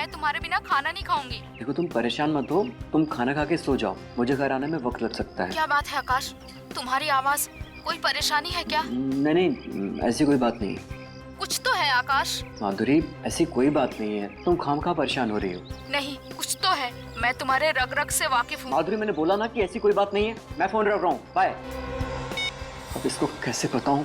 मैं तुम्हारे बिना खाना नहीं खाऊंगी। देखो तुम परेशान मत हो, तुम खाना खा के सो जाओ, मुझे घर आने में वक्त लग सकता है। क्या बात है आकाश, तुम्हारी आवाज, कोई परेशानी है क्या? नहीं, ऐसी कोई बात नहीं। कुछ तो है आकाश। माधुरी, ऐसी कोई बात नहीं है, तुम खामखा परेशान हो रही हो। नहीं, कुछ तो है, मैं तुम्हारे रग रग से वाकिफ हूँ। माधुरी, मैंने बोला ना कि ऐसी कोई बात नहीं है। मैं फोन रख रहा हूँ, बाय। अब इसको कैसे बताऊं?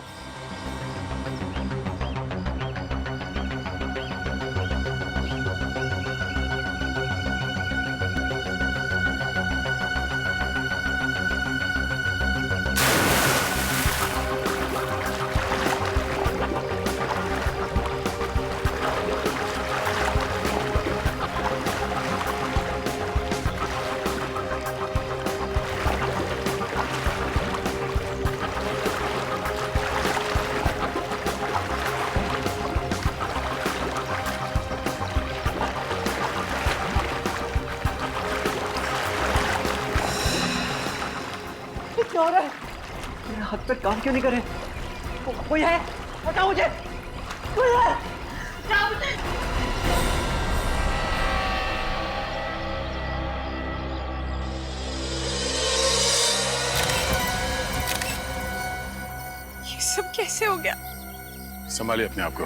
क्या हो रहा है? मेरे हाथ पे काम क्यों नहीं करे? कोई है? बताओ मुझे, कोई है? बताओ मुझे। ये सब कैसे हो गया? संभालिए अपने आप को।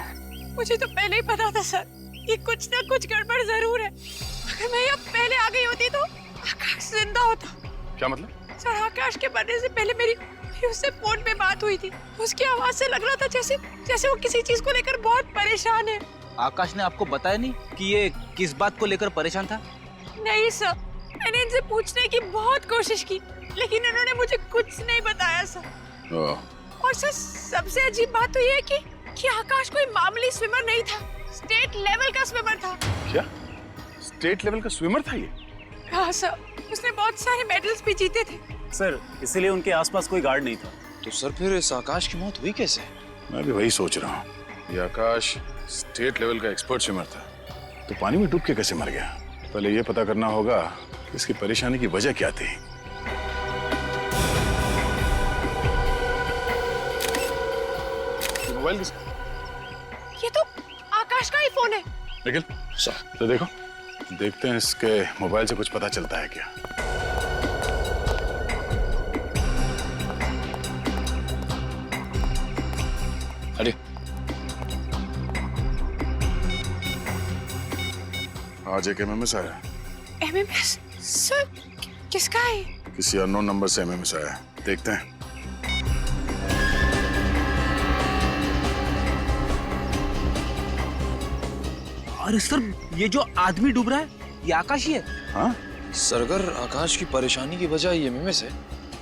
मुझे तो पहले ही पता था सर, ये कुछ ना कुछ गड़बड़ जरूर है। अगर मैं यहाँ पहले आ गई होती तो आकाश जिंदा होता। क्या मतलब? सर, आकाश के मरने से पहले मेरी उससे फोन पे बात हुई थी। उसकी आवाज से लग रहा था जैसे वो किसी चीज को लेकर बहुत परेशान है। आकाश ने आपको बताया नहीं कि ये किस बात को लेकर परेशान था? नहीं सर, मैंने इनसे पूछने की बहुत कोशिश की, लेकिन इन्होंने मुझे कुछ नहीं बताया सर। और सर, सबसे अजीब बात तो ये है कि आकाश कोई मामूली स्विमर नहीं था, स्टेट लेवल का स्विमर था। क्या? स्टेट लेवल का स्विमर था ये? हाँ सर, उसने बहुत सारे मेडल्स भी जीते थे। सर, इसीलिए उनके आसपास कोई गार्ड नहीं था। तो सर फिर इस आकाश की मौत हुई कैसे? मैं भी वही सोच रहा हूँ। ये आकाश स्टेट लेवल का एक्सपर्ट स्विमर था, तो पानी में डूब के कैसे मर गया? पहले ये पता करना होगा कि इसकी परेशानी की वजह क्या थी। मोबाइल किसका? ये तो आकाश का ही फोन है। निखिल, तो देखो, देखते हैं इसके मोबाइल से कुछ पता चलता है क्या। अरे आज एक एमएमएस आया। एमएमएस? सर, किसका है? किसी अननोन नंबर से एमएमएस आया, देखते हैं। अरे सर, ये जो आदमी डूब रहा है, ये आकाश ही है। हाँ? सर, अगर आकाश की परेशानी की वजह ये एमएमएस है,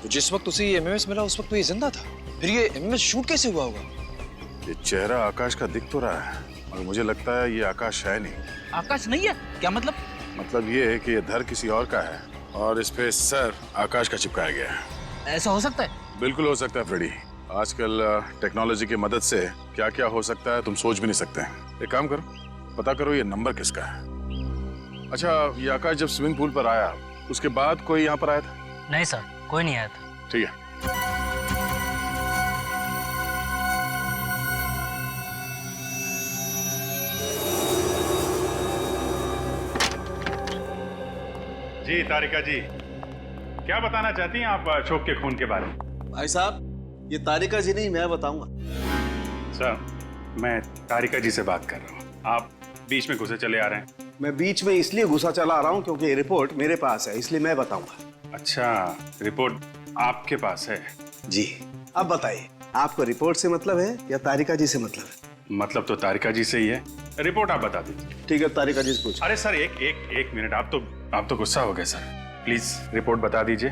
तो जिस वक्त उसे ये एमएमएस मिला उस वक्त तो ये जिंदा था। फिर ये एमएमएस शूट कैसे हुआ होगा? ये चेहरा आकाश का दिख तो रहा है, और मुझे लगता है ये आकाश है नहीं। आकाश नहीं है? क्या मतलब? मतलब ये है कि ये धर किसी और का है और इस पे सर आकाश का चिपकाया गया है। ऐसा हो सकता है? बिल्कुल हो सकता है फ्रेडी। आजकल टेक्नोलॉजी की मदद से क्या क्या हो सकता है तुम सोच भी नहीं सकते। एक काम करो, पता करो ये नंबर किसका है। अच्छा, ये आकाश जब स्विमिंग पूल पर आया उसके बाद कोई यहाँ पर आया था? नहीं सर, कोई नहीं आया था। ठीक है। जी तारिका जी, क्या बताना चाहती हैं आप अशोक के खून के बारे में? भाई साहब, ये तारिका जी नहीं, मैं बताऊंगा। सर, मैं तारिका जी से बात कर रहा हूँ, आप बीच में घुसे चले आ रहे हैं। मैं बीच में इसलिए घुसा चला आ रहा हूँ क्योंकि रिपोर्ट मेरे पास है, इसलिए मैं बताऊंगा। अच्छा, रिपोर्ट आपके पास है? जी, अब बताइए, आपको रिपोर्ट से मतलब है या तारिका जी से मतलब है? मतलब तो तारिका जी से ही है, रिपोर्ट आप बता दीजिए। ठीक है, तारिका जी से पूछ। अरे सर, एक मिनट, आप तो गुस्सा हो गए सर। प्लीज रिपोर्ट बता दीजिए,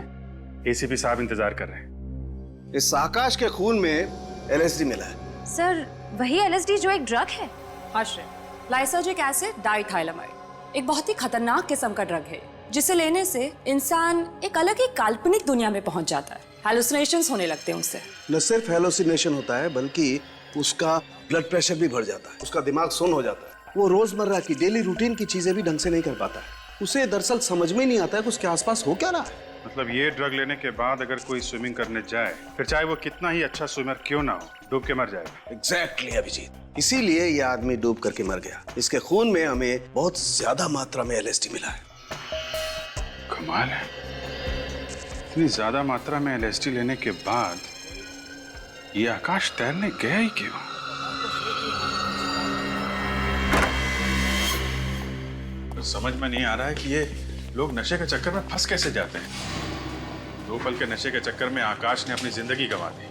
एसीपी साहब इंतजार कर रहे हैं। इस आकाश के खून में एलएसडी मिला है। सर, वही एलएसडी जो एक ड्रग है। आश्रय, लाइसर्जिक एसिड डाइथाइलामाइड एक बहुत ही खतरनाक किस्म का ड्रग है, जिसे लेने से इंसान एक अलग ही काल्पनिक दुनिया में पहुंच जाता है। हैलुसिनेशंस होने लगते हैं उससे। न सिर्फ हैलुसिनेशन होता है बल्कि उसका ब्लड प्रेशर भी बढ़ जाता है, उसका दिमाग सुन्न हो जाता है, वो रोजमर्रा की डेली रूटीन की चीजें भी ढंग से नहीं कर पाता है। उसे दरअसल समझ में नहीं आता है कि उसके आसपास हो क्या रहा है। मतलब ये ड्रग लेने के बाद अगर कोई स्विमिंग करने जाए, फिर चाहे वो कितना ही अच्छा स्विमर क्यों ना हो, डूब के मर जाएगा। एग्जैक्टली अभिजीत, इसीलिए ये आदमी डूब करके मर गया। इसके खून में हमें बहुत ज्यादा मात्रा में LSD मिला है। कमाल है, इतनी ज्यादा मात्रा में LSD लेने के बाद ये आकाश तैरने गया ही क्यों? समझ में नहीं आ रहा है कि ये लोग नशे के चक्कर में फंस कैसे जाते हैं। 2 पल के नशे के चक्कर में आकाश ने अपनी जिंदगी गंवा दी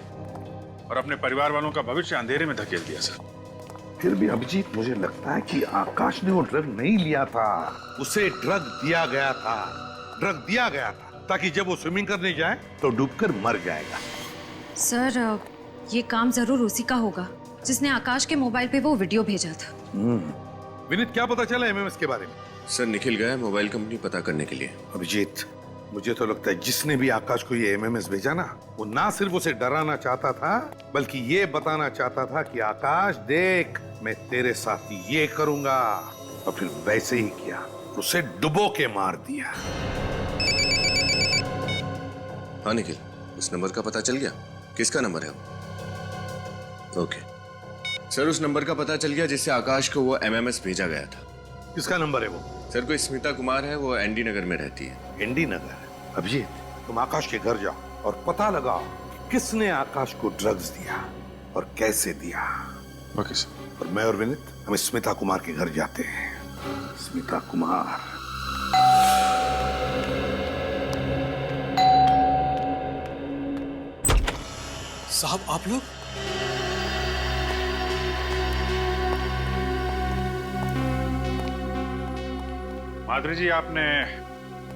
और अपने परिवार वालों का भविष्य अंधेरे में धकेल दिया। सर फिर भी अभिजीत, मुझे लगता है कि आकाश ने वो ड्रग नहीं लिया था, उसे ड्रग दिया गया था। ड्रग दिया गया था ताकि जब वो स्विमिंग करने जाए तो डूबकर मर जाएगा। सर ये काम जरूर उसी का होगा जिसने आकाश के मोबाइल पे वो वीडियो भेजा था। विनीत, क्या पता चला MMS के बारे में? सर निखिल गया है मोबाइल कंपनी पता करने के लिए। अभिजीत, मुझे तो लगता है जिसने भी आकाश को ये MMS भेजा ना, वो ना सिर्फ उसे डराना चाहता था, बल्कि ये बताना चाहता था कि आकाश देख, मैं तेरे साथ ये करूंगा। और फिर वैसे ही किया, उसे डुबो के मार दिया। हाँ निखिल, उस नंबर का पता चल गया? किसका नंबर है वो? ओके सर, उस नंबर का पता चल गया जिससे आकाश को वो MMS भेजा गया था। किसका नंबर है वो? सर कोई स्मिता कुमार है, वो ND नगर में रहती है। ND नगर? अभिजीत, तुम आकाश के घर जाओ और पता लगाओ कि किसने आकाश को ड्रग्स दिया और कैसे दिया। Okay sir. और मैं और विनीत, हम स्मिता कुमार के घर जाते हैं। स्मिता कुमार। साहब आप लोग? माधुरी जी, आपने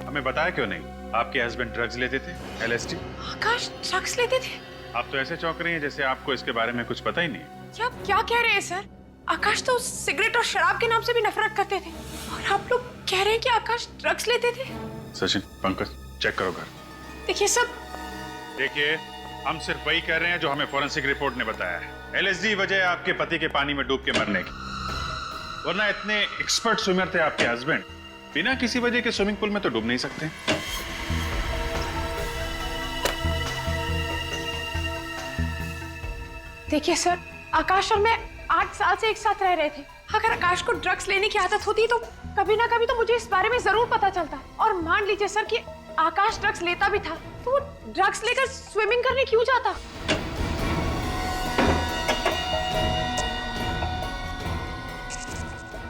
हमें बताया क्यों नहीं? आपके हस्बैंड ड्रग्स लेते थे, LSD। आकाश ड्रग्स लेते थे? आप तो ऐसे चौंक रही हैं जैसे आपको इसके बारे में कुछ पता ही नहीं है। क्या कह रहे हैं सर? आकाश तो सिगरेट और शराब के नाम से भी नफरत करते थे, और आप लोग कह रहे हैं कि आकाश ड्रग्स लेते थे? सचिन, पंकज, चेक करो घर। देखिए सब, देखिए, हम सिर्फ वही कह रहे हैं जो हमें फोरेंसिक रिपोर्ट ने बताया है। LSD वजह है आपके पति के पानी में डूब के मरने की, वरना इतने एक्सपर्ट स्विमर थे आपके हस्बैंड, बिना किसी वजह के स्विमिंग पूल में तो डूब नहीं सकते। देखिए सर, आकाश और मैं 8 साल से एक साथ रह रहे थे। अगर आकाश को ड्रग्स लेने की आदत होती तो कभी ना कभी तो मुझे इस बारे में जरूर पता चलता। और मान लीजिए सर कि आकाश ड्रग्स लेता भी था, तो वो ड्रग्स लेकर स्विमिंग करने क्यों जाता?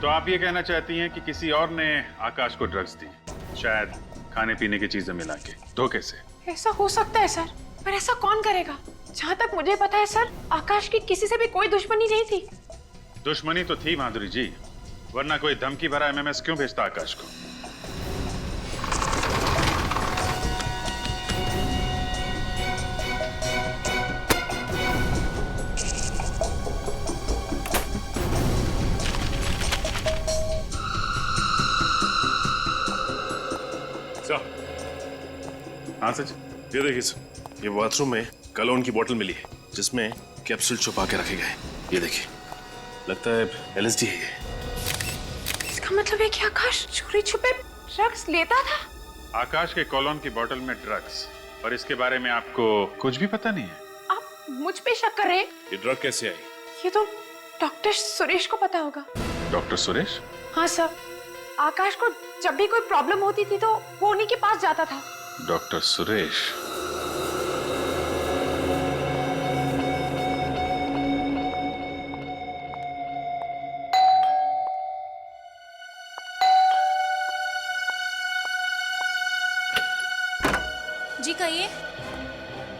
तो आप ये कहना चाहती हैं कि किसी और ने आकाश को ड्रग्स दी, शायद खाने पीने की चीजें मिला के, धोखे से? ऐसा हो सकता है सर, पर ऐसा कौन करेगा? जहाँ तक मुझे पता है सर, आकाश की किसी से भी कोई दुश्मनी नहीं थी। दुश्मनी तो थी माधुरी जी, वरना कोई धमकी भरा MMS क्यों भेजता आकाश को? हाँ सच, ये देखिए सर, ये बाथरूम में कलोन की बोतल मिली है जिसमें कैप्सूल छुपा के रखे गए। ये देखिए, लगता है LSD है ये। इसका मतलब है कि आकाश चोरी छुपे ड्रग्स लेता था? आकाश के कॉलोन की बोतल में ड्रग्स, और इसके बारे में आपको कुछ भी पता नहीं है? आप मुझ पे शक कर रहे हैं? ये ड्रग कैसे आई? ये तो डॉक्टर सुरेश को पता होगा। डॉक्टर सुरेश? हाँ सर, आकाश को जब भी कोई प्रॉब्लम होती थी तो वो उन्हीं के पास जाता था। डॉक्टर सुरेश? जी कहिए।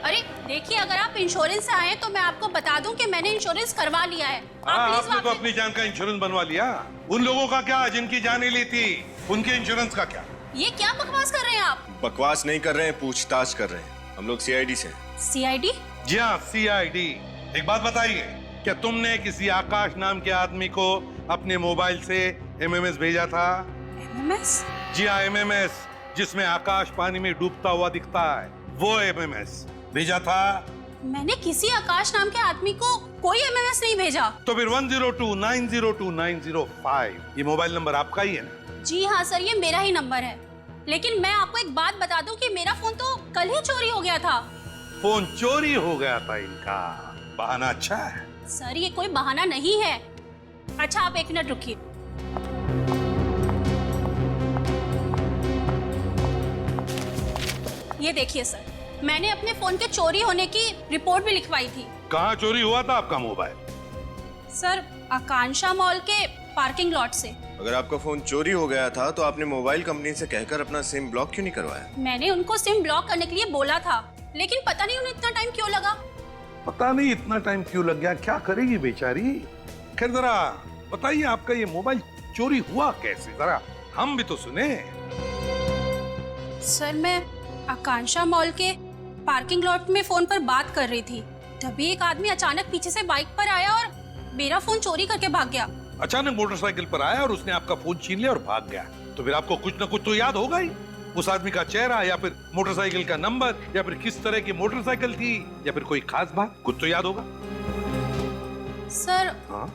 अरे देखिए, अगर आप इंश्योरेंस से आए तो मैं आपको बता दूं कि मैंने इंश्योरेंस करवा लिया है। आपने तो अपनी जान का इंश्योरेंस बनवा लिया, उन लोगों का क्या जिनकी जान ही ली थी, उनके इंश्योरेंस का क्या? ये क्या बकवास कर रहे हैं आप? बकवास नहीं कर रहे हैं, पूछताछ कर रहे हैं। हम लोग CID से। CID? जी हाँ, CID। एक बात बताइए, क्या तुमने किसी आकाश नाम के आदमी को अपने मोबाइल से MMS भेजा था? MMS? जी हाँ, MMS, जिसमें आकाश पानी में डूबता हुआ दिखता है, वो MMS भेजा था? मैंने किसी आकाश नाम के आदमी को कोई MMS नहीं भेजा। तो फिर 102902 905 ये मोबाइल नंबर आपका ही है ना? जी हाँ सर, ये मेरा ही नंबर है। लेकिन मैं आपको एक बात बता दूं कि मेरा फोन तो कल ही चोरी हो गया था। फोन चोरी हो गया था इनका, बहाना अच्छा है। सर ये कोई बहाना नहीं है। अच्छा आप 1 मिनट रुकिए। ये देखिए सर, मैंने अपने फोन के चोरी होने की रिपोर्ट भी लिखवाई थी। कहाँ चोरी हुआ था आपका मोबाइल? सर आकांक्षा मॉल के पार्किंग लॉट से। अगर आपका फोन चोरी हो गया था तो आपने मोबाइल कंपनी से कहकर अपना सिम ब्लॉक क्यों नहीं करवाया? मैंने उनको सिम ब्लॉक करने के लिए बोला था, लेकिन पता नहीं उन्हें इतना टाइम क्यों लगा। पता नहीं इतना टाइम क्यों लग गया, क्या करेगी बेचारी। खैर जरा बताइए, आपका ये मोबाइल चोरी हुआ कैसे, जरा हम भी तो सुने। सर मैं आकांक्षा मॉल के पार्किंग लॉट में फोन पर बात कर रही थी, तभी एक आदमी अचानक पीछे से बाइक पर आया और मेरा फोन चोरी करके भाग गया। अचानक मोटरसाइकिल पर आया और उसने आपका फोन छीन लिया और भाग गया, तो फिर आपको कुछ ना कुछ तो याद होगा ही। उस आदमी का चेहरा या फिर मोटरसाइकिल का नंबर या फिर किस तरह की मोटरसाइकिल थी या फिर कोई खास बात, कुछ तो याद होगा। सर हाँ?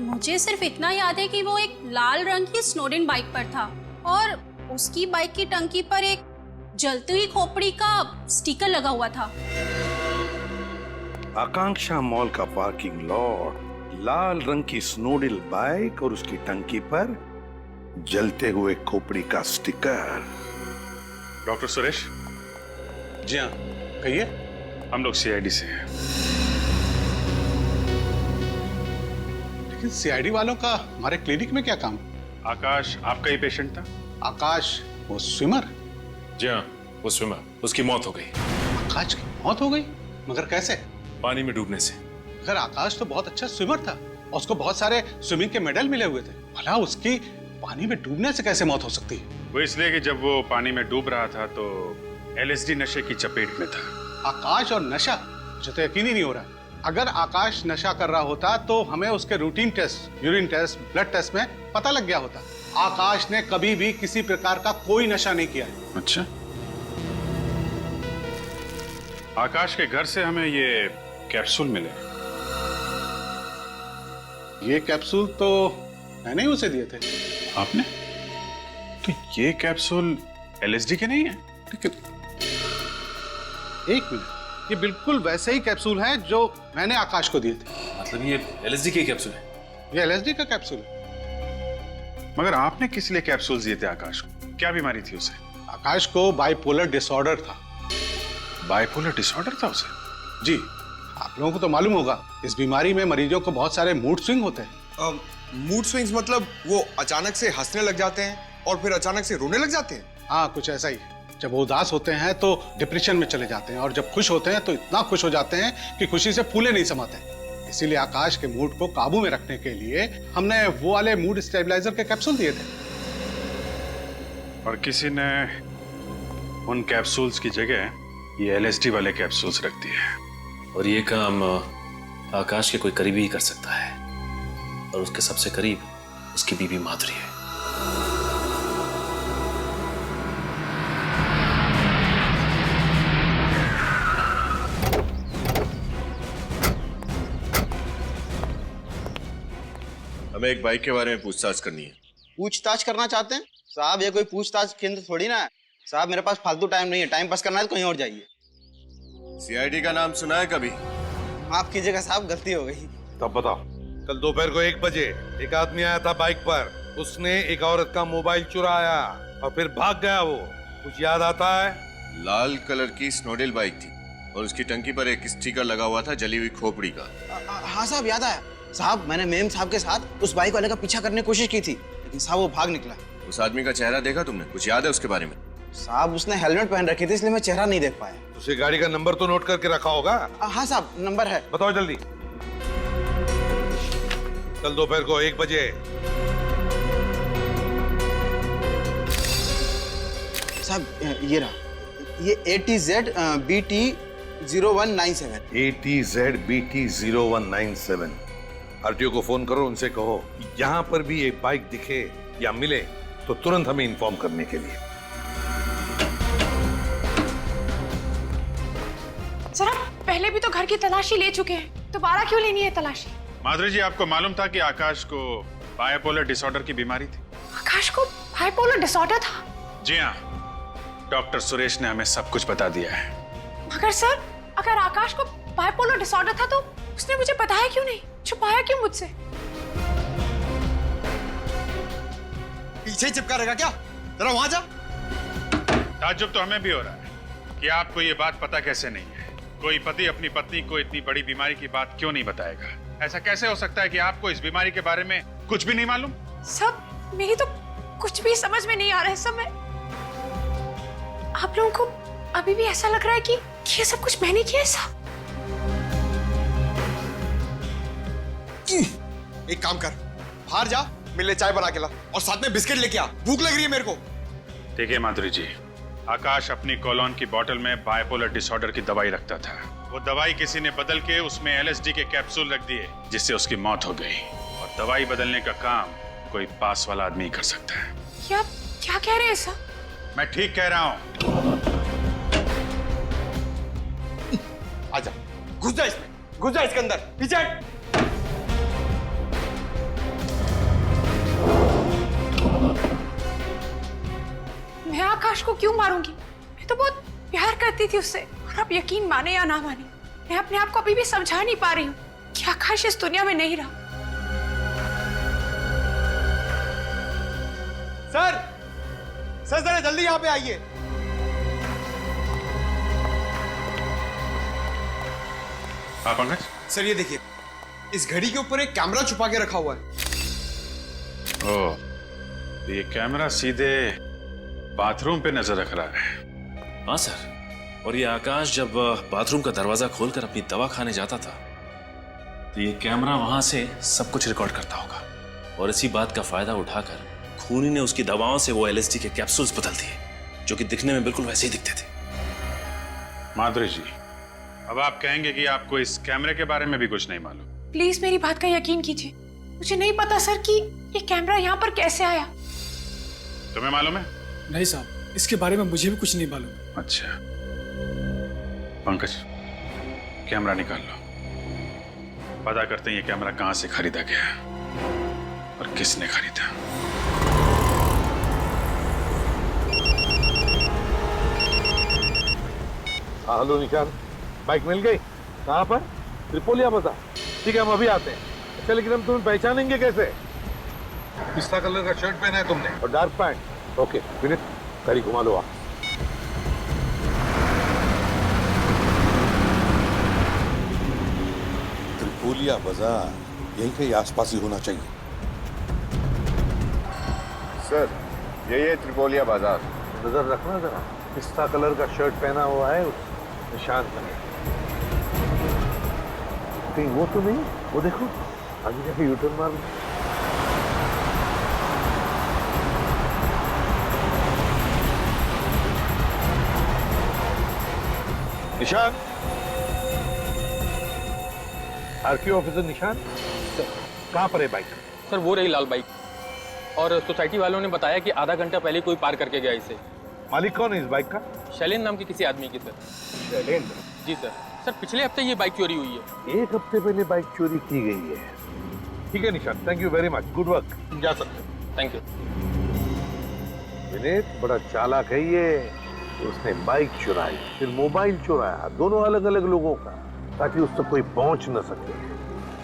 मुझे सिर्फ इतना याद है कि वो एक लाल रंग की स्नोडेन बाइक पर था और उसकी बाइक की टंकी पर एक जलती हुई खोपड़ी का स्टिकर लगा हुआ था। आकांक्षा मॉल का पार्किंग लॉट, लाल रंग की स्नोडिल बाइक और उसकी टंकी पर जलते हुए खोपड़ी का स्टिकर। डॉक्टर सुरेश। जी हाँ, कहिए। हम लोग सीआईडी से हैं। लेकिन सीआईडी वालों का हमारे क्लिनिक में क्या काम? आकाश आपका ही पेशेंट था? आकाश वो स्विमर? जी हाँ, वो स्विमर, उसकी मौत हो गई। आकाश की मौत हो गई? मगर कैसे? पानी में डूबने से। मगर आकाश तो बहुत अच्छा स्विमर था और उसको बहुत सारे स्विमिंग के मेडल मिले हुए थे, भला उसकी पानी में डूबने से कैसे मौत हो सकती है? वो इसलिए कि जब वो पानी में डूब रहा था तो एलएसडी नशे की चपेट में था। आकाश और नशा? मुझे तो यकीन ही नहीं हो रहा। अगर आकाश नशा कर रहा होता तो हमें उसके routine test, urine test, blood test में पता लग गया होता। आकाश ने कभी भी किसी प्रकार का कोई नशा नहीं किया है। अच्छा, आकाश के घर से हमें ये कैप्सूल मिले। ये कैप्सूल तो मैंने ही उसे दिए थे। आपने? तो ये कैप्सूल एलएसडी के नहीं है? लेकिन एक मिनट, ये बिल्कुल वैसे ही कैप्सूल हैं जो मैंने आकाश को दिए थे। मतलब ये एलएसडी की कैप्सूल है? ये एलएसडी का कैप्सूल है। मगर आपने किस लिए कैप्सूल दिए थे आकाश को? क्या बीमारी थी उसे? आकाश को बाइपोलर डिसऑर्डर था। बाइपोलर डिसऑर्डर था उसे? जी, आप लोगों को तो मालूम होगा, इस बीमारी में मरीजों को बहुत सारे मूड स्विंग होते हैं। मूड स्विंग्स मतलब वो अचानक से हंसने लग जाते हैं और फिर अचानक से रोने लग जाते हैं? हाँ, कुछ ऐसा ही। जब वो उदास होते हैं तो डिप्रेशन में चले जाते हैं और जब खुश होते हैं तो इतना खुश हो जाते हैं कि खुशी से फूले नहीं समाते। इसीलिए आकाश के मूड को काबू में रखने के लिए हमने वो वाले मूड स्टेबलाइजर के कैप्सूल दिए थे। और किसी ने उन कैप्सूल्स की जगह ये एलएसडी वाले कैप्सूल्स रख दिए। और ये काम आकाश के कोई करीबी ही कर सकता है, और उसके सबसे करीब उसकी बीवी माधुरी है। हमें एक बाइक के बारे में पूछताछ करनी है। पूछताछ करना चाहते हैं साहब? ये कोई पूछताछ केंद्र थोड़ी ना है साहब। मेरे पास फालतू टाइम नहीं है, टाइम पास करना है तो कहीं और जाइए। सीआईडी का नाम सुना है कभी? माफ कीजिएगा साहब, गलती हो गई। तब बताओ, कल दोपहर को 1 बजे एक आदमी आया था बाइक पर, उसने एक औरत का मोबाइल चुराया और फिर भाग गया। वो कुछ याद आता है? लाल कलर की स्नोडिल बाइक थी और उसकी टंकी पर एक स्टिकर लगा हुआ था जली हुई खोपड़ी का। हाँ साहब, याद आया साहब। मैंने मेम साहब के साथ उस बाइक वाले का पीछा करने की कोशिश की थी, लेकिन साहब वो भाग निकला। उस आदमी का चेहरा देखा तुमने? कुछ याद है उसके बारे में? साहब उसने हेलमेट पहन रखी थी, इसलिए मैं चेहरा नहीं देख पाया। उसे गाड़ी का नंबर तो नोट करके रखा होगा? हाँ साहब, नंबर है। बताओ जल्दी। कल दोपहर को 1 बजे साहब ये रहा, ये ATZ BT 0197। ATZ BT 0197। RTO को फोन करो, उनसे कहो यहाँ पर भी एक बाइक दिखे या मिले तो तुरंत हमें इन्फॉर्म करने के लिए। सर आप पहले भी तो घर की तलाशी ले चुके हैं, दोबारा क्यों लेनी है तलाशी? माधुरी जी, आपको मालूम था कि आकाश को बाइपोलर डिसऑर्डर की बीमारी थी? आकाश को बाइपोलर डिसऑर्डर था। जी हाँ, डॉक्टर सुरेश ने हमें सब कुछ बता दिया है। मगर सर, अगर आकाश को बाइपोलर डिसऑर्डर था तो उसने मुझे बताया क्यों नहीं, छुपाया क्यों मुझसे? पीछे चिपका रहेगा क्या? जरा वहां जा। ताज्जुब तो हमें भी हो रहा है कि आपको ये बात पता कैसे नहीं है। कोई पति अपनी पत्नी को इतनी बड़ी बीमारी की बात क्यों नहीं बताएगा? ऐसा कैसे हो सकता है कि आपको इस बीमारी के बारे में कुछ भी नहीं मालूम? सब मेरी तो कुछ भी समझ में नहीं आ रहा है। सब मैं, आप लोगों को अभी भी ऐसा लग रहा है कि ये सब कुछ मैंने किया है? सब एक काम कर, बाहर जा, मेरे लिए चाय बना के ला और साथ में बिस्किट लेके आ, भूख लग रही है मेरे को। देखिए माधुरी जी, आकाश अपनी कॉलोन की बोतल में बाइपोलर डिसऑर्डर की दवाई रखता था। वो दवाई किसी ने बदल के उसमें LSD के कैप्सूल रख दिए, जिससे उसकी मौत हो गई। और दवाई बदलने का काम कोई पास वाला आदमी कर सकता है। क्या कह रहे हैं सर? मैं ठीक कह रहा हूँ। आजा, घुस जा इसमें, घुस जा इसके अंदर, पीछे हट। मैं आकाश को क्यों मारूंगी? मैं तो बहुत प्यार करती थी उससे। और आप यकीन माने या ना माने, मैं अपने आप को अभी भी समझा नहीं पा रही हूँ कि आकाश इस दुनिया में नहीं रहा। सर, सर जरा जल्दी यहाँ पे आइए। हाँ पंकज। सर ये देखिए, इस घड़ी के ऊपर एक कैमरा छुपा के रखा हुआ है। ओह, ये कैमरा सीधे बाथरूम पे नजर रख रहा है। हाँ सर, और ये आकाश जब बाथरूम का दरवाजा खोलकर अपनी दवा खाने जाता था तो ये कैमरा वहां से सब कुछ रिकॉर्ड करता होगा। और इसी बात का फायदा उठाकर खूनी ने उसकी दवाओं से वो LSD के कैप्सूल्स बदल दिए, जो कि दिखने में बिल्कुल वैसे ही दिखते थे। माधुरी जी, अब आप कहेंगे कि आपको इस कैमरे के बारे में भी कुछ नहीं मालूम? प्लीज मेरी बात का यकीन कीजिए। मुझे नहीं पता सर कि ये कैमरा यहाँ पर कैसे आया। तुम्हें मालूम है? नहीं साहब, इसके बारे में मुझे भी कुछ नहीं मालूम। अच्छा पंकज, कैमरा निकाल लो। पता करते हैं ये कैमरा कहां से खरीदा गया और किसने खरीदा। हेलो निशान, बाइक मिल गई? कहाँ पर? त्रिपोलिया बाजार। ठीक है, हम अभी आते हैं। अच्छा, लेकिन हम तुम्हें पहचानेंगे कैसे? पिस्ता कलर का शर्ट पहना है तुमने और डार्क पैंट। ओके विनीत, गाड़ी घुमा लो आप। त्रिपोलिया बाजार यहीं कहीं आसपास ही होना चाहिए। सर, यही है त्रिपोलिया बाजार। नजर रखना जरा, पिस्ता कलर का शर्ट पहना हुआ है उस निशान पर। कहीं वो तो नहीं? वो देखो, आगे जाके यूटर्न मार। निशान, आरटीओ ऑफिसर निशान, कहाँ पर है बाइक? सर वो रही लाल बाइक, और सोसाइटी वालों ने बताया कि आधा घंटा पहले कोई पार करके गया इसे। मालिक कौन है इस बाइक का? शैलेंद्र नाम के किसी आदमी की। सर शैलेंद्र? जी सर। सर पिछले हफ्ते ये बाइक चोरी हुई है। एक हफ्ते पहले बाइक चोरी की गई है। ठीक है निशान, thank you very much, good work. जा सकते हैं। Thank you. विनीत बड़ा चालाक है ये। उसने बाइक चुराई, फिर मोबाइल चुराया, दोनों अलग अलग लोगों का, ताकि उस तक कोई पहुंच न सके।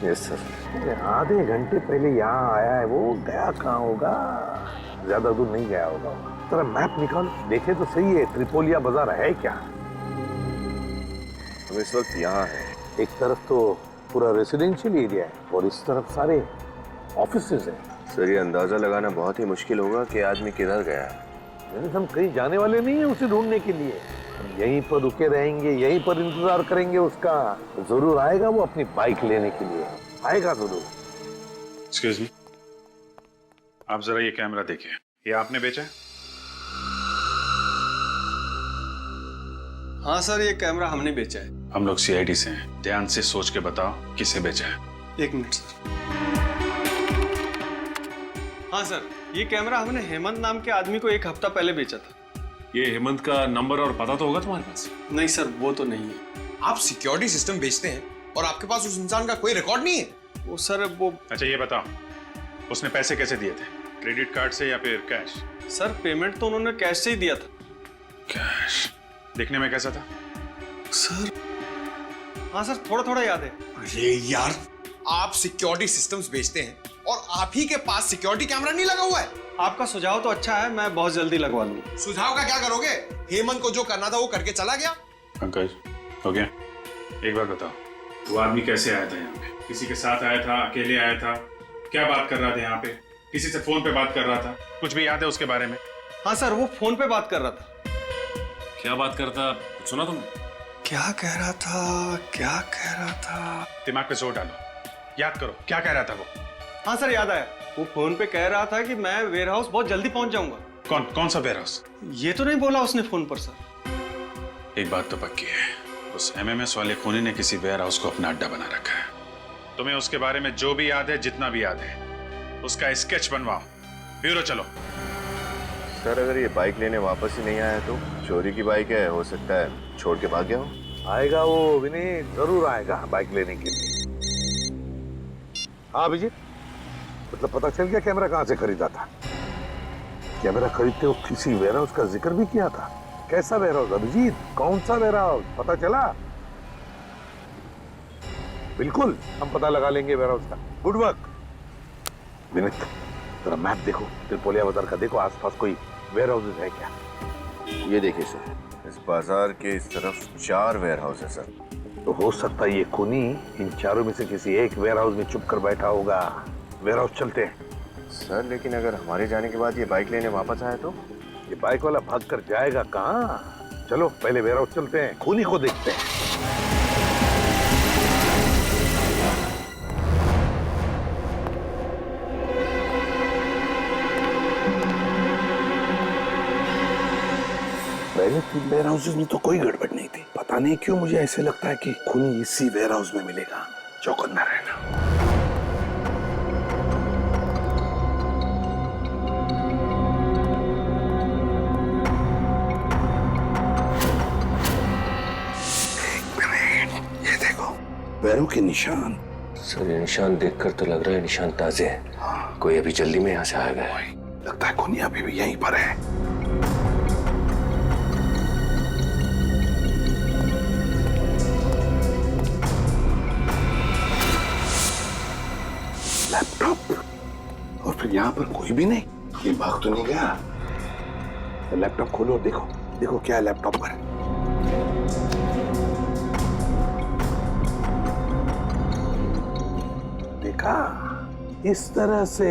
Yes sir. आधे घंटे पहले यहाँ आया है वो, गया कहाँ होगा? ज्यादा दूर नहीं गया होगा। तेरा मैप निकाल, देखे तो सही है त्रिपोलिया बाजार है क्या? हम इस वक्त यहाँ हैं। एक तरफ तो पूरा रेसिडेंशियल एरिया है और इस तरफ सारे ऑफिसेज हैं। सर ये अंदाजा लगाना बहुत ही मुश्किल होगा कि आदमी किधर गया है। हम कहीं जाने वाले नहीं है उसे ढूंढने के लिए। हम यहीं पर रुके रहेंगे, यहीं पर इंतजार करेंगे उसका। जरूर आएगा वो अपनी बाइक लेने के लिए, आएगा जरूर। एक्सक्यूज मी, आप जरा ये कैमरा देखिए। ये आपने बेचा है? हाँ सर, ये कैमरा हमने बेचा है। हम लोग CID से हैं। ध्यान से सोच के बताओ किसे बेचा है। एक मिनट सर। हाँ सर, ये कैमरा हमने हेमंत नाम के आदमी को एक हफ्ता पहले बेचा था। ये हेमंत का नंबर और पता तो होगा तुम्हारे पास? नहीं सर, वो तो नहीं है। आप सिक्योरिटी सिस्टम बेचते हैं और आपके पास उस इंसान का कोई रिकॉर्ड नहीं है? वो सर वो। अच्छा ये बताओ, उसने पैसे कैसे दिए थे? क्रेडिट कार्ड से या फिर कैश? सर पेमेंट तो उन्होंने कैश से ही दिया था। कैश दिखने में कैसा था? सर हाँ सर, थोड़ा थोड़ा याद है। अरे यार, आप सिक्योरिटी सिस्टम्स बेचते हैं और आप ही के पास सिक्योरिटी कैमरा नहीं लगा हुआ है। आपका सुझाव तो अच्छा है, मैं बहुत जल्दी लगवा लूंगा। सुझाव का क्या करोगे? हेमंत को जो करना था वो करके चला गया। पंकज, हो गया? एक बात बताओ, वो आदमी कैसे आया था यहाँ पे? किसी के साथ आया था, अकेले आया था? क्या बात कर रहा था यहाँ पे? किसी से फोन पे बात कर रहा था? कुछ भी याद है उसके बारे में? हाँ सर, वो फोन पे बात कर रहा था। क्या बात करता, कुछ सुना तुमने? क्या कह रहा था? क्या कह रहा था? दिमाग पे जोर डालो, याद करो क्या कह रहा था वो। हाँ सर, याद आया। वो फोन पे कह रहा था कि मैं वेयर हाउस बहुत जल्दी पहुंच जाऊंगा। कौन सा वेयर हाउस? ये तो नहीं बोला उसने फोन पर सर। एक बात तो पक्की है, उस एमएमएस वाले खूनी ने किसी वेयर हाउस को अपना अड्डा बना रखा है। तुम्हें उसके बारे में जो भी याद है, जितना भी याद है, उसका स्केच बनवाओ। ब्यूरो चलो। सर अगर ये बाइक लेने वापस ही नहीं आया तो? चोरी की बाइक है, हो सकता है छोड़ के भाग गया हो। आएगा वो विनीत, जरूर आएगा बाइक लेने के लिए। हाँ अभिजीत, मतलब पता चल गया कैमरा कहाँ से खरीदा था? कैमरा खरीदते वक्त किसी वेयर हाउस का जिक्र भी किया था। कैसा वेयर हाउस अभिजीत? कौन सा वेयर हाउस पता चला? बिल्कुल, हम पता लगा लेंगे वेयर हाउस का। Good work Vineet. जरा मैप देखो, त्रिपोलिया बाजार का देखो, आसपास कोई वेयर हाउसेस है क्या? ये देखिए सर, इस बाजार के इस तरफ 4 वेयर हाउस है सर। तो हो सकता है ये खूनी इन चारों में से किसी एक वेयर हाउस में छुप कर बैठा होगा। वेयर हाउस चलते हैं। सर लेकिन अगर हमारे जाने के बाद ये बाइक लेने वापस आए तो? ये बाइक वाला भाग कर जाएगा कहाँ? चलो पहले वेयर हाउस चलते हैं, खूनी को देखते हैं। पहले 3 वेयर हाउसेस में तो कोई गड़बड़ नहीं थी। पता नहीं क्यों मुझे ऐसे लगता है कि खूनी इसी वेयर हाउस में मिलेगा। चौकन्ना रहना। ये देखो पैरों के निशान। सर ये निशान देखकर तो लग रहा है निशान ताजे हैं। हाँ। कोई अभी जल्दी में यहाँ से आ गया है। लगता है खूनी अभी भी यहीं पर है। लैपटॉप, और फिर यहाँ पर कोई भी नहीं। ये भाग तो नहीं गया? लैपटॉप खोलो और देखो, देखो क्या है लैपटॉप पर। देखा, इस तरह से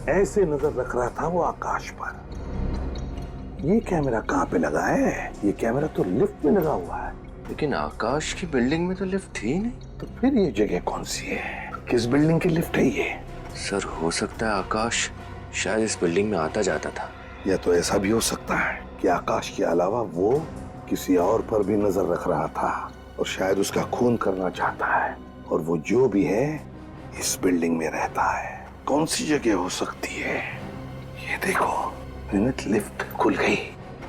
ऐसे नजर रख रहा था वो आकाश पर। ये कैमरा कहाँ पे लगा है? ये कैमरा तो लिफ्ट में लगा हुआ है। लेकिन आकाश की बिल्डिंग में तो लिफ्ट थी ही नहीं। तो फिर ये जगह कौन सी है? किस बिल्डिंग की लिफ्ट है ये? सर हो सकता है आकाश शायद इस बिल्डिंग में आता जाता था। या तो ऐसा भी हो सकता है कि आकाश के अलावा वो किसी और पर भी नजर रख रहा था और शायद उसका खून करना चाहता है, और वो जो भी है इस बिल्डिंग में रहता है। कौन सी जगह हो सकती है? ये देखो विनीत, लिफ्ट खुल गई।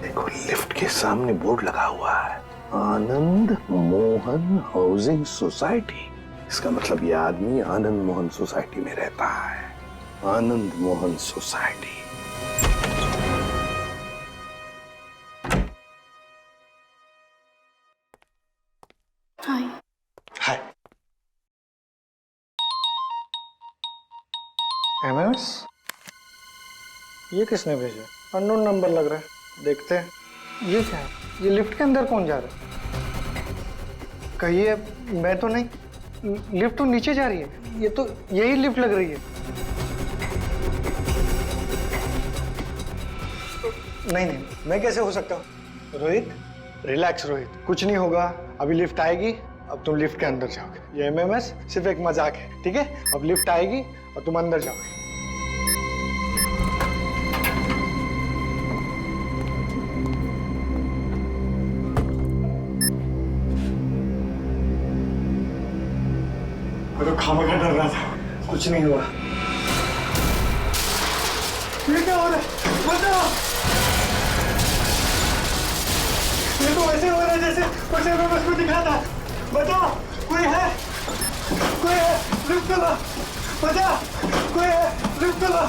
देखो लिफ्ट के सामने बोर्ड लगा हुआ है, आनंद मोहन हाउसिंग सोसाइटी। इसका मतलब ये आदमी आनंद मोहन सोसाइटी में रहता है। आनंद मोहन सोसाइटी। हाय। हाय। एमएमएस? ये किसने भेजा? अननोन नंबर लग रहा है, देखते हैं। ये क्या है? ये लिफ्ट के अंदर कौन जा रहा है? कहिए मैं तो नहीं। लिफ्ट तो नीचे जा रही है। ये तो यही लिफ्ट लग रही है। नहीं, मैं कैसे हो सकता हूँ? रोहित, रिलैक्स रोहित, कुछ नहीं होगा। अभी लिफ्ट आएगी, अब तुम लिफ्ट के अंदर जाओगे। ये एमएमएस सिर्फ एक मजाक है, ठीक है? अब लिफ्ट आएगी और तुम अंदर जाओगे। मैं तो खामखा डर रहा था, कुछ नहीं हुआ। ये क्या हो रहा है? बचाओ! ये तो ऐसे हो रहा है जैसे कुछ एमएमएस में दिखा था। बचाओ! कोई है? कोई है? लिफ्ट चला! बचाओ! कोई है? लिफ्ट चला!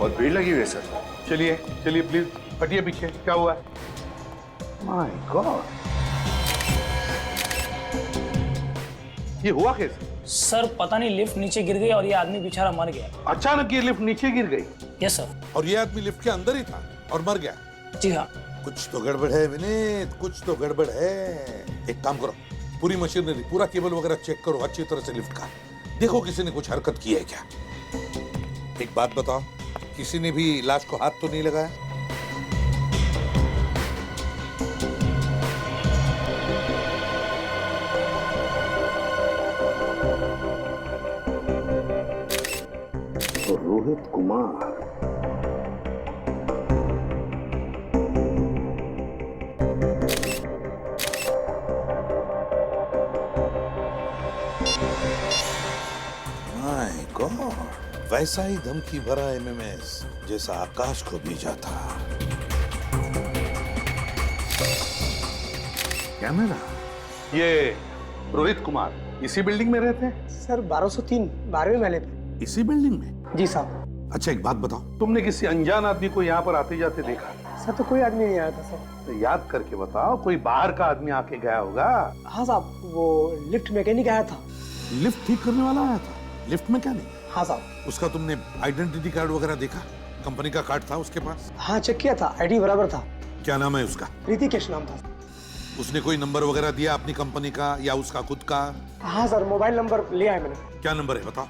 बहुत भीड़ लगी हुई है सर। चलिए चलिए प्लीज हटिए पीछे। क्या हुआ? माय गॉड, ये हुआ कैसे? सर पता नहीं लिफ्ट नीचे गिर गई और ये आदमी बेचारा मर गया। अचानक ये लिफ्ट नीचे गिर गई? Yes sir. और ये आदमी लिफ्ट के अंदर ही था और मर गया? जी हाँ। कुछ तो गड़बड़ है विनीत, कुछ तो गड़बड़ है। एक काम करो, पूरी मशीनरी, पूरा केबल वगैरह चेक करो अच्छी तरह से लिफ्ट का। देखो किसी ने कुछ हरकत की है क्या। एक बात बताओ, किसी ने भी लाश को हाथ तो नहीं लगाया? तो रोहित कुमार, माय गॉड, वैसा ही धमकी भरा एमएमएस जैसा आकाश को भेजा था। क्या मेरा ये रोहित कुमार इसी बिल्डिंग में रहते हैं? सर 1203 12वें महले पे। इसी बिल्डिंग में? जी साहब। अच्छा एक बात बताओ, तुमने किसी अनजान आदमी को यहाँ पर आते जाते देखा? सर तो कोई आदमी नहीं आया था सर। तो याद करके बताओ, कोई बाहर का आदमी आके गया होगा। हाँ साहब, वो लिफ्ट मैकेनिक आया था। लिफ्ट ठीक करने वाला आया था? लिफ्ट में क्या नहीं? हाँ साहब। उसका तुमने आइडेंटिटी कार्ड वगैरह देखा? कंपनी का कार्ड था उसके पास? हाँ चेक किया था, आईडी बराबर था। क्या नाम है उसका? ऋतिकेश नाम था। उसने कोई नंबर वगैरह दिया अपनी कंपनी का या उसका खुद का? हाँ सर, मोबाइल नंबर लिया है मैंने। क्या नंबर है बताओ।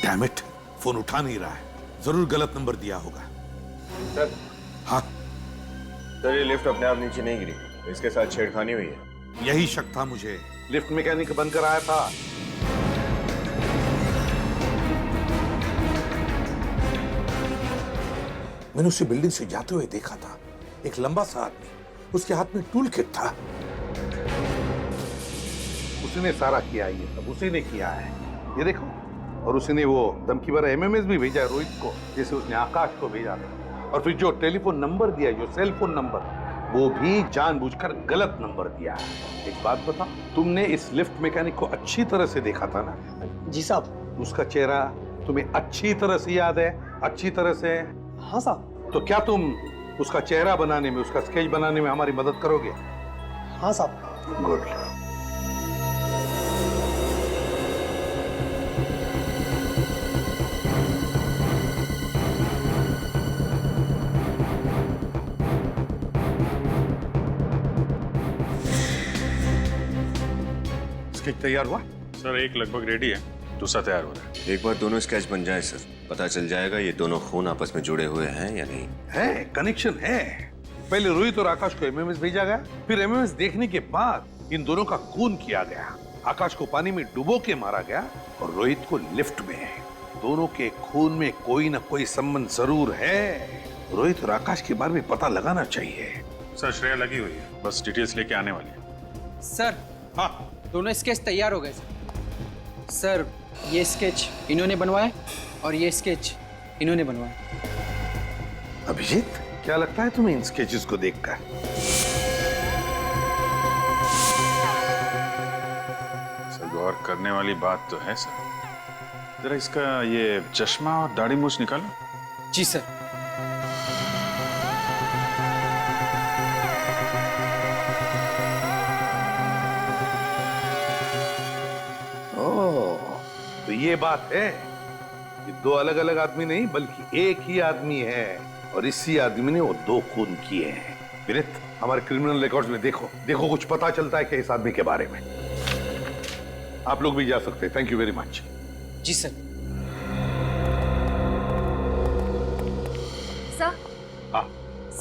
डैम इट, फोन उठा नहीं रहा है। जरूर गलत नंबर दिया होगा। सर। हाँ सर, ये लिफ्ट अपने आप नीचे नहीं गिरी, इसके साथ छेड़खानी हुई है। यही शक था मुझे। लिफ्ट मैकेनिक बनकर आया था। मैंने उसे बिल्डिंग से जाते हुए देखा था। एक लंबा सा आदमी, उसके हाथ में टूल किट था। उसी ने सारा किया, ये सब उसी ने किया है, ये देखो। और उसी ने वो धमकी भरा एमएमएस भी भेजा रोहित को, जैसे उसने आकाश को भेजा था। और फिर जो टेलीफोन नंबर दिया, जो सेल फोन नंबर, वो भी जानबूझकर गलत नंबर दिया है। एक बात बताओ, तुमने इस लिफ्ट मैकेनिक को अच्छी तरह से देखा था ना? जी साहब। उसका चेहरा तुम्हें अच्छी तरह से याद है? अच्छी तरह से? हाँ साहब। तो क्या तुम उसका चेहरा बनाने में, उसका स्केच बनाने में हमारी मदद करोगे? हाँ साहब। गुड। स्केच तैयार हुआ? सर एक लगभग रेडी है, दूसरा तैयार हो रहा है। एक बार दोनों स्केच बन जाए सर, पता चल जाएगा ये दोनों खून आपस में जुड़े हुए हैं या नहीं। है, कनेक्शन है। पहले रोहित और आकाश को एमएमएस भेजा गया, फिर एमएमएस देखने के बाद इन दोनों का खून किया गया। आकाश को पानी में डुबो के मारा गया और रोहित को लिफ्ट में। दोनों के खून में कोई ना कोई संबंध जरूर है। रोहित और आकाश के बारे में पता लगाना चाहिए। सर श्रेया लगी हुई है, बस डिटेल्स लेके आने वाली है। सर। हाँ, दोनों स्केच तैयार हो गए सर। ये स्केच इन्होंने बनवाया और ये स्केच इन्होंने बनवाया। अभिजीत, क्या लगता है तुम्हें इन स्केचेस को देखकर? सर गौर करने वाली बात तो है सर। जरा इसका ये चश्मा और दाढ़ी मूछ निकालो। जी सर। तो ये बात है कि दो अलग अलग आदमी नहीं, बल्कि एक ही आदमी है, और इसी आदमी ने वो दो खून किए हैं। विनीत, हमारे क्रिमिनल रिकॉर्ड्स में देखो, देखो कुछ पता चलता है क्या इस आदमी के बारे में। आप लोग भी जा सकते हैं। Thank you very much. जी सर। सर। हाँ।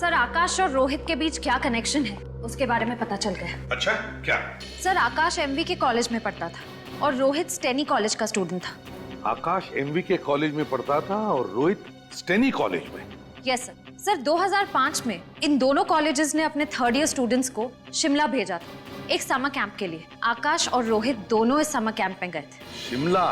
सर, आकाश और रोहित के बीच क्या कनेक्शन है उसके बारे में पता चल गया। अच्छा, क्या? सर, आकाश एमवी के कॉलेज में पढ़ता था और रोहित स्टेनी कॉलेज का स्टूडेंट था। आकाश एमवी के कॉलेज में पढ़ता था और रोहित स्टेनी कॉलेज में? Yes sir. सर 2005 में इन दोनों कॉलेजेस ने अपने थर्ड ईयर स्टूडेंट्स को शिमला भेजा था एक समर कैंप के लिए। आकाश और रोहित दोनों इस समर कैंप में गए थे। Shimla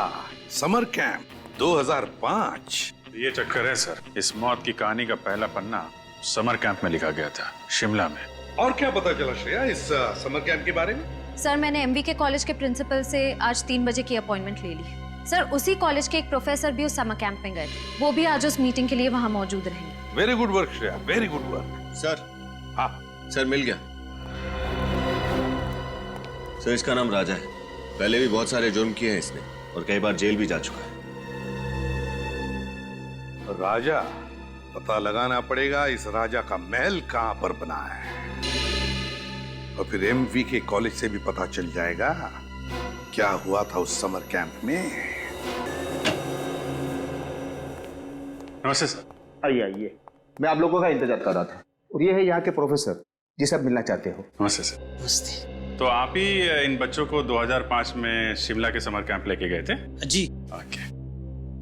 summer camp 2005? ये चक्कर है सर, इस मौत की कहानी का पहला पन्ना समर कैंप में लिखा गया था, शिमला में। और क्या पता चला श्रेया इस समर कैंप के बारे में? सर मैंने MBK कॉलेज के प्रिंसिपल से आज 3 बजे की अपॉइंटमेंट ले ली। सर उसी कॉलेज के एक प्रोफेसर भी उस समर कैंप में गए थे, वो भी आज उस मीटिंग के लिए वहाँ मौजूद रहेंगे। Very good work Shreya, very good work. Sir, हाँ सर मिल गया। सर इसका नाम राजा है, पहले भी बहुत सारे जुर्म किए हैं इसने और कई बार जेल भी जा चुका है। राजा, पता लगाना पड़ेगा इस राजा का महल कहां पर बना है, और फिर MVK कॉलेज से भी पता चल जाएगा क्या हुआ था उस समर कैंप में। नमस्ते सर। आइए आइए, मैं आप लोगों का इंतजार कर रहा था। और ये है यहाँ के प्रोफेसर जिसे आप मिलना चाहते हो। नमस्ते सर। नमस्ते। तो आप ही इन बच्चों को 2005 में शिमला के समर कैंप लेके गए थे? जी। ओके।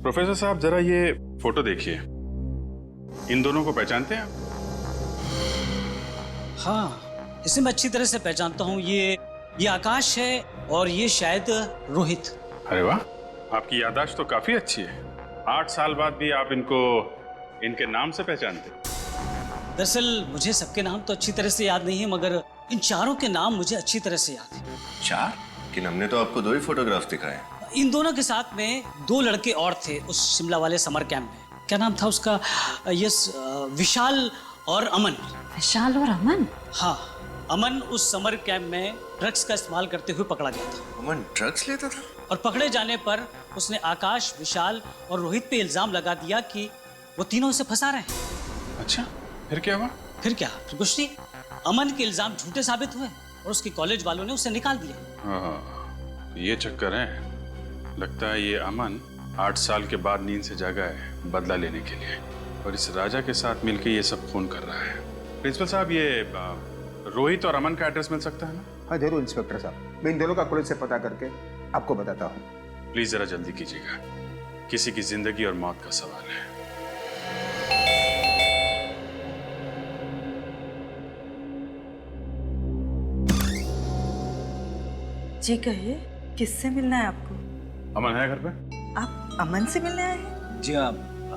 प्रोफेसर साहब जरा ये फोटो देखिए, इन दोनों को पहचानते हैं आप? हाँ, इसे मैं अच्छी तरह से पहचानता हूँ। ये आकाश है और ये शायद रोहित। अरे वाह, आपकी याददाश्त तो काफी अच्छी है। 8 साल बाद भी आप इनको इनके नाम से पहचानते? दरअसल मुझे सबके नाम तो अच्छी तरह से याद नहीं है, मगर इन चारों के नाम मुझे अच्छी तरह से याद है। 4? कि हमने तो आपको 2 ही फोटोग्राफ दिखाए। इन दोनों के साथ में 2 लड़के और थे उस शिमला वाले समर कैंप में। क्या नाम था उसका? यस, विशाल और अमन। विशाल और अमन? हाँ, अमन उस समर कैंप में ड्रग्स का इस्तेमाल करते हुए पकड़ा गया था। अमन ड्रग्स लेता था? और पकड़े जाने पर उसने आकाश, विशाल और रोहित पे इल्जाम लगा दिया कि वो तीनों उसे फंसा रहे हैं। अच्छा, फिर क्या हुआ? फिर कुछ नहीं। अमन के इल्जाम झूठे साबित हुए और उसके कॉलेज वालों ने उसे निकाल दिया। हाँ, ये चक्कर है। लगता है ये अमन 8 साल के बाद नींद से जागा है बदला लेने के लिए, और इस राजा के साथ मिलकर ये सब खून कर रहा है। प्रिंसिपल साहब, ये रोहित और अमन का एड्रेस मिल सकता है ना? हाँ जरूर इंस्पेक्टर साहब, मैं इन दोनों का कॉलेज से पता करके आपको बताता हूँ। प्लीज जरा जल्दी कीजिएगा, किसी की जिंदगी और मौत का सवाल है। जी कहिए, किससे मिलना है आपको? अमन है घर पे? आप अमन से मिलने आए हैं? जी हाँ,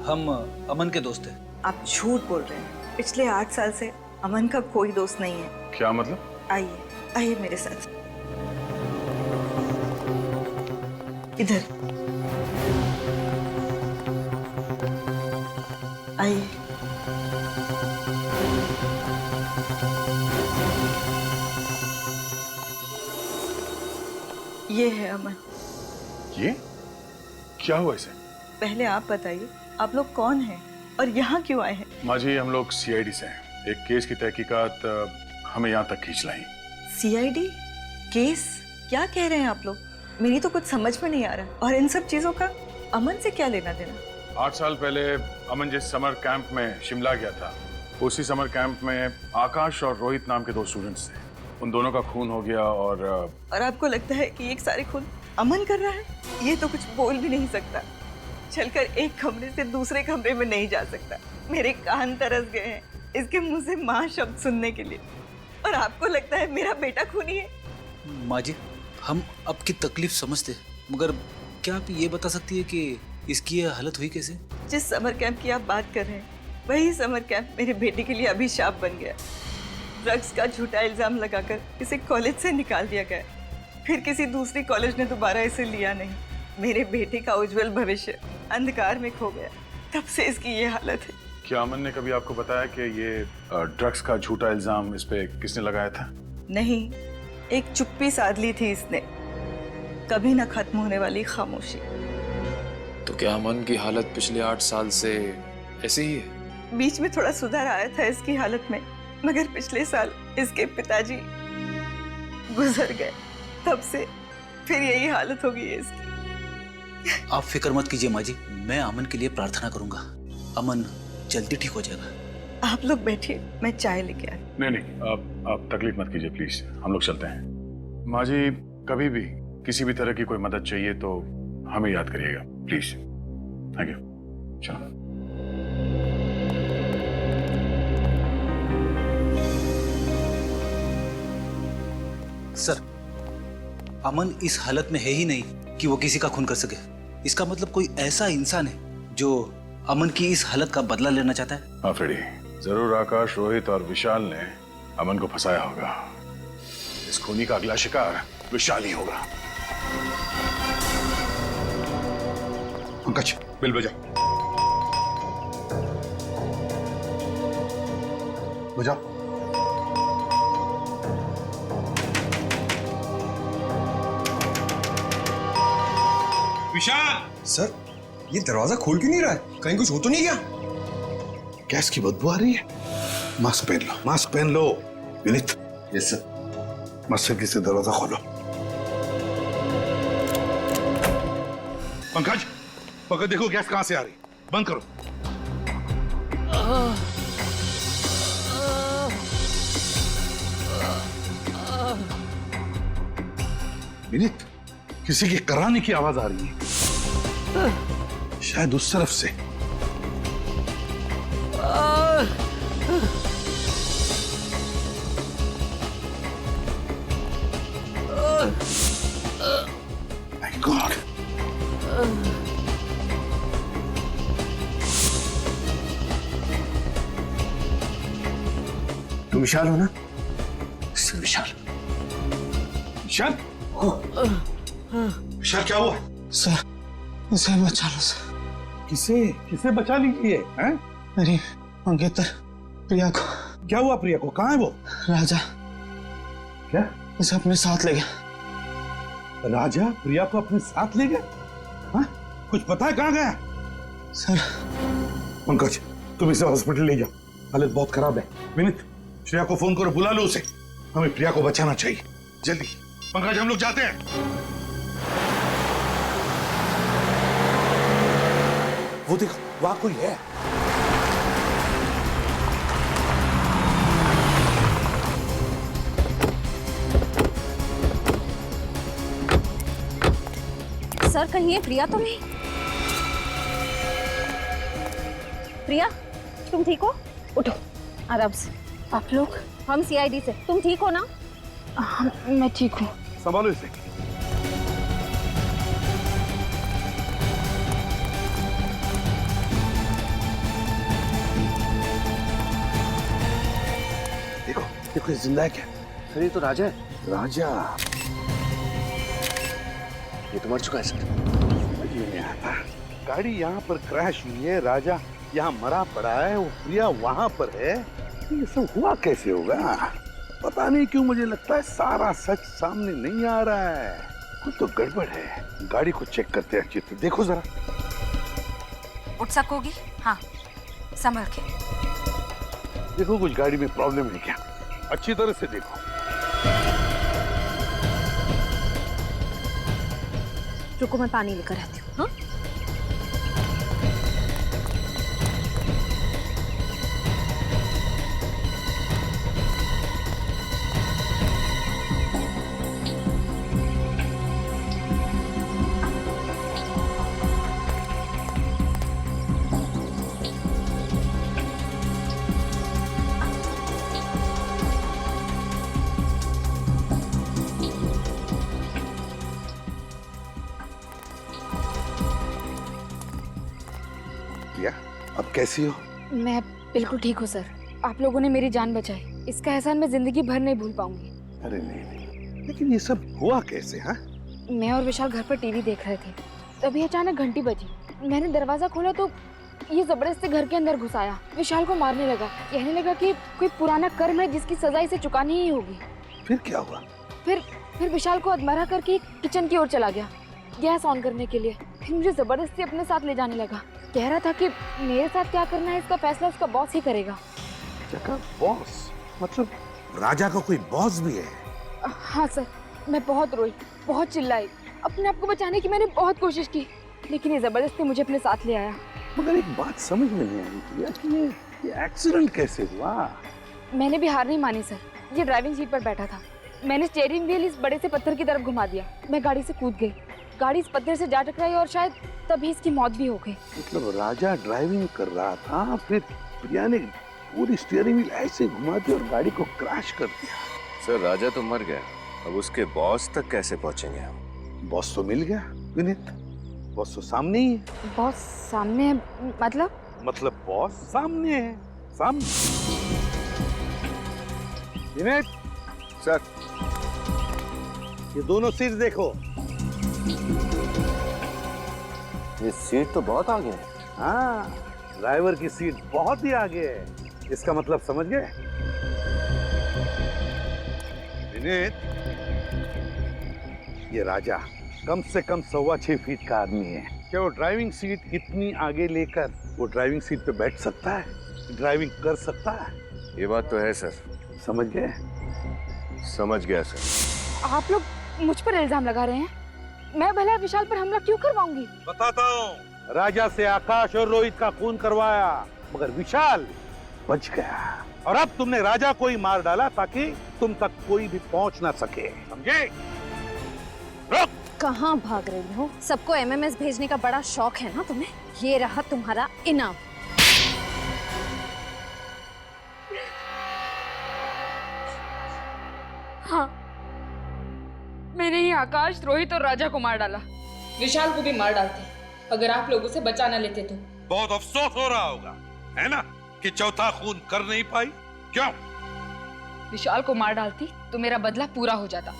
हम अमन के दोस्त हैं। आप झूठ बोल रहे हैं। पिछले 8 साल से अमन का कोई दोस्त नहीं है। क्या मतलब? आइए आइए मेरे साथ, इधर आइए। ये है अमन। ये क्या हुआ इसे? पहले आप बताइए, आप लोग कौन हैं और यहाँ क्यों आए हैं? माँ जी, हम लोग CID से हैं। एक केस की तहकीकात हमें यहाँ तक खींच लाई। CID case? क्या कह रहे हैं आप लोग? मेरी तो कुछ समझ में नहीं आ रहा। और इन सब चीजों का अमन से क्या लेना देना? 8 साल पहले अमन जिस समर कैंप में शिमला गया था, उसी समर कैंप में आकाश और रोहित नाम के 2 स्टूडेंट्स थे। उन दोनों का खून हो गया। और आपको लगता है कि ये सारे खून अमन कर रहा है? ये तो कुछ बोल भी नहीं सकता, चलकर एक कमरे से दूसरे कमरे में नहीं जा सकता। मेरे कान तरस गए हैं इसके मुंह से माँ शब्द सुनने के लिए। और आपको लगता है मेरा बेटा खूनी है? माँ जी, हम आपकी तकलीफ समझते हैं, मगर क्या आप ये बता सकती है कि इसकी ये हालत हुई कैसे? जिस समर कैंप की आप बात कर रहे हैं, वही समर कैंप मेरे बेटे के लिए अभिशाप बन गया। ड्रग्स का झूठा इल्जाम लगाकर इसे कॉलेज से निकाल दिया गया। फिर किसी दूसरी कॉलेज ने दोबारा इसे लिया नहीं। मेरे बेटे का उज्जवल भविष्य अंधकार में खो गया। तब से इसकी ये हालत है। क्या अमन ने कभी आपको बताया कि ये ड्रग्स का झूठा इल्जाम इस पे किसने लगाया था? नहीं, एक चुप्पी साध ली थी इसने, कभी न खत्म होने वाली खामोशी। तो क्या अमन की हालत पिछले 8 साल से ऐसी ही है? बीच में थोड़ा सुधार आया था इसकी हालत में, मगर पिछले साल इसके पिताजी गुजर गए। तब से फिर यही हालत हो गई है इसकी। आप फिक्र मत कीजिए माँ जी, मैं अमन के लिए प्रार्थना करूंगा। अमन जल्दी ठीक हो जाएगा। आप लोग बैठिए, मैं चाय लेके आई। नहीं, आप तकलीफ मत कीजिए प्लीज, हम लोग चलते हैं। माँ जी, कभी भी किसी भी तरह की कोई मदद चाहिए तो हमें याद करिएगा प्लीज। Thank you. चलो। सर, अमन इस हालत में है ही नहीं कि वो किसी का खून कर सके। इसका मतलब कोई ऐसा इंसान है जो अमन की इस हालत का बदला लेना चाहता है। हाँ फ्रेडी, जरूर आकाश, रोहित और विशाल ने अमन को फंसाया होगा। इस खूनी का अगला शिकार विशाल ही होगा। पंकज, बिल बजाओ। बजाओ। विशाल! सर, ये दरवाजा खोल क्यों नहीं रहा है? कहीं कुछ हो तो नहीं गया? गैस की बदबू आ रही है। मास्क पहन लो, मास्क पहन लो। विनीत। Yes sir. मस्जिद से दरवाजा खोलो। पंकज, पंकज देखो गैस कहां से आ रही। बंद करो। विनीत, किसी की कराने की आवाज आ रही है, शायद उस तरफ से। My God. तुम विशाल हो ना? सर विशाल। विशाल? विशाल क्या हुआ? सर, इसे बचा लो सर। किसे किसे बचा लीजिए? हैं? मेरी मंगेतर प्रिया को। क्या हुआ प्रिया को? कहाँ है वो? राजा क्या? उसे अपने साथ ले गया। राजा प्रिया को अपने साथ ले गया? हाँ? कुछ पता है कहाँ गया? सर। पंकज, तुम इसे हॉस्पिटल ले जाओ, हालत बहुत खराब है। विनीत, श्रेया को फोन करो, बुला लो उसे। हमें प्रिया को बचाना चाहिए, जल्दी। पंकज, हम लोग जाते हैं। वो देखो, वहां कोई है। सर कहीं ये प्रिया तो नहीं? प्रिया, तुम ठीक हो? उठो आराम से। आप लोग? हम सीआईडी से। तुम ठीक हो ना? मैं ठीक हूँ। संभालो इसे। देखो देखो, जिंदा है क्या? सर ये तो राजा है। राजा? ये तो मर चुका है सर। समझ में नहीं आता। गाड़ी यहाँ पर क्रैश हुई है, राजा यहाँ मरा पड़ा है, वो प्रिया वहां पर है। ये सब हुआ कैसे होगा? पता नहीं क्यों मुझे लगता है सारा सच सामने नहीं आ रहा है। कुछ तो गड़बड़ है। गाड़ी को चेक करते हैं अच्छी तरह। देखो जरा। उठ सकोगी? हाँ, संभल के। देखो कुछ गाड़ी में प्रॉब्लम है क्या? अच्छी तरह से देखो। रुको, मैं पानी लेकर आती हूँ। हाँ? अब कैसी हो? मैं बिल्कुल ठीक हूँ सर। आप लोगों ने मेरी जान बचाई, इसका एहसान मैं जिंदगी भर नहीं भूल पाऊंगी। अरे नहीं, लेकिन ये सब हुआ कैसे? हाँ? मैं और विशाल घर पर टीवी देख रहे थे, तभी अचानक घंटी बजी। मैंने दरवाजा खोला तो ये जबरदस्ती घर के अंदर घुस आया। विशाल को मारने लगा, कहने लगा कि कोई पुराना कर्म है जिसकी सजा इसे चुकानी ही होगी। फिर क्या हुआ? फिर विशाल को अधमरा करके किचन की ओर चला गया गैस ऑन करने के लिए। फिर मुझे जबरदस्ती अपने साथ ले जाने लगा। कह रहा था कि मेरे साथ क्या करना है इसका फैसला उसका बॉस ही करेगा। बॉस? मतलब राजा का कोई बॉस भी है? हाँ सर, मैं बहुत रोई, बहुत चिल्लाई। अपने आप को बचाने की मैंने बहुत कोशिश की, लेकिन ये जबरदस्ती मुझे अपने साथ ले आया। मगर एक बात समझ में नहीं आई कि ये एक्सीडेंट कैसे हुआ? मैंने भी हार नहीं मानी सर। ये ड्राइविंग सीट पर बैठा था, मैंने स्टीयरिंग व्हील इस बड़े से पत्थर की तरफ घुमा दिया। मैं गाड़ी से कूद गई, गाड़ी इस पत्थर से जा टकराई और शायद तभी इसकी मौत भी हो गई। मतलब राजा ड्राइविंग कर रहा था, फिर प्रिया ने पूरी स्टीयरिंग व्हील ऐसे घुमा दी और गाड़ी को क्रैश कर दिया। सर राजा तो मर गया, अब उसके बॉस तक कैसे पहुंचेंगे हम? बॉस तो मिल गया विनीत, बॉस तो सामने ही है। बॉस सामने है? मतलब बॉस सामने है, सामने। विनीत सर ये दोनों सीट देखो। ये सीट तो बहुत आगे है। हाँ, ड्राइवर की सीट बहुत ही आगे है। इसका मतलब समझ गए? विनीत, ये राजा कम से कम 6.25 फीट का आदमी है। क्या वो ड्राइविंग सीट इतनी आगे लेकर वो ड्राइविंग सीट पे बैठ सकता है? ड्राइविंग कर सकता है? ये बात तो है सर। समझ गए? समझ गया सर। आप लोग मुझ पर इल्जाम लगा रहे हैं। मैं भला विशाल पर हमला क्यों करवाऊंगी? बताता हूँ। राजा से आकाश और रोहित का खून करवाया, मगर विशाल बच गया। और अब तुमने राजा को ही मार डाला ताकि तुम तक कोई भी पहुंच ना सके। समझे? रुक! कहाँ भाग रही हो? सबको एमएमएस भेजने का बड़ा शौक है ना तुम्हें? ये रहा तुम्हारा इनाम। हाँ, मैंने ही आकाश, रोहित और राजा को मार डाला। विशाल को भी मार डालते अगर आप लोग उसे बचा ना लेते तो। बहुत अफसोस हो रहा होगा, है ना, कि चौथा खून कर नहीं पाई। क्यों? विशाल को मार डालती तो मेरा बदला पूरा हो जाता।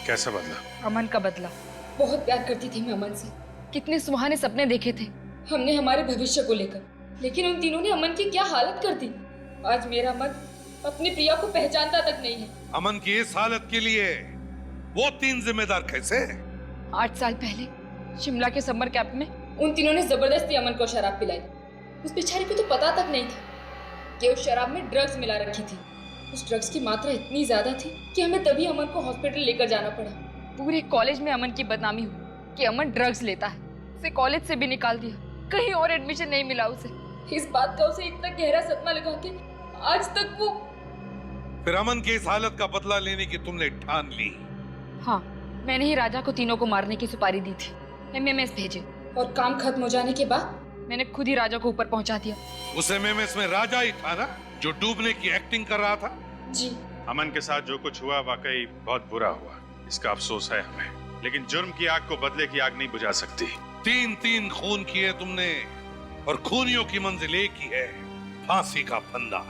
कैसा बदला? अमन का बदला। बहुत प्यार करती थी मैं अमन से। कितने सुहाने सपने देखे थे हमने हमारे भविष्य को लेकर, लेकिन उन तीनों ने अमन की क्या हालत कर दी। आज मेरा मन अपनी प्रिया को पहचानता तक नहीं है। अमन की इस हालत के लिए वो तीन जिम्मेदार कैसे? 8 साल पहले शिमला के समर कैंप में उन तीनों ने जबरदस्ती अमन को शराब पिलाई। उस बेचारे को तो पता तक नहीं था कि उस शराब में ड्रग्स मिला रखी थी। उस ड्रग्स की मात्रा इतनी ज्यादा थी कि हमें तभी अमन को हॉस्पिटल लेकर जाना पड़ा। पूरे कॉलेज में अमन की बदनामी हुई कि अमन ड्रग्स लेता है। उसे कॉलेज से भी निकाल दिया, कहीं और एडमिशन नहीं मिला उसे। इस बात का उसे इतना गहरा सदमा लगा कि आज तक वो। फिर अमन की इस हालत का बदला लेने की तुमने ठान ली? हाँ, मैंने ही राजा को तीनों को मारने की सुपारी दी थी। एमएमएस भेजे और काम खत्म हो जाने के बाद मैंने खुद ही राजा को ऊपर पहुंचा दिया। उस एमएमएस में राजा ही था ना, जो डूबने की एक्टिंग कर रहा था? जी। अमन के साथ जो कुछ हुआ वाकई बहुत बुरा हुआ, इसका अफसोस है हमें। लेकिन जुर्म की आग को बदले की आग नहीं बुझा सकती। 3 खून किए तुमने और खूनियों की मंजिल एक ही है, फांसी का फंदा।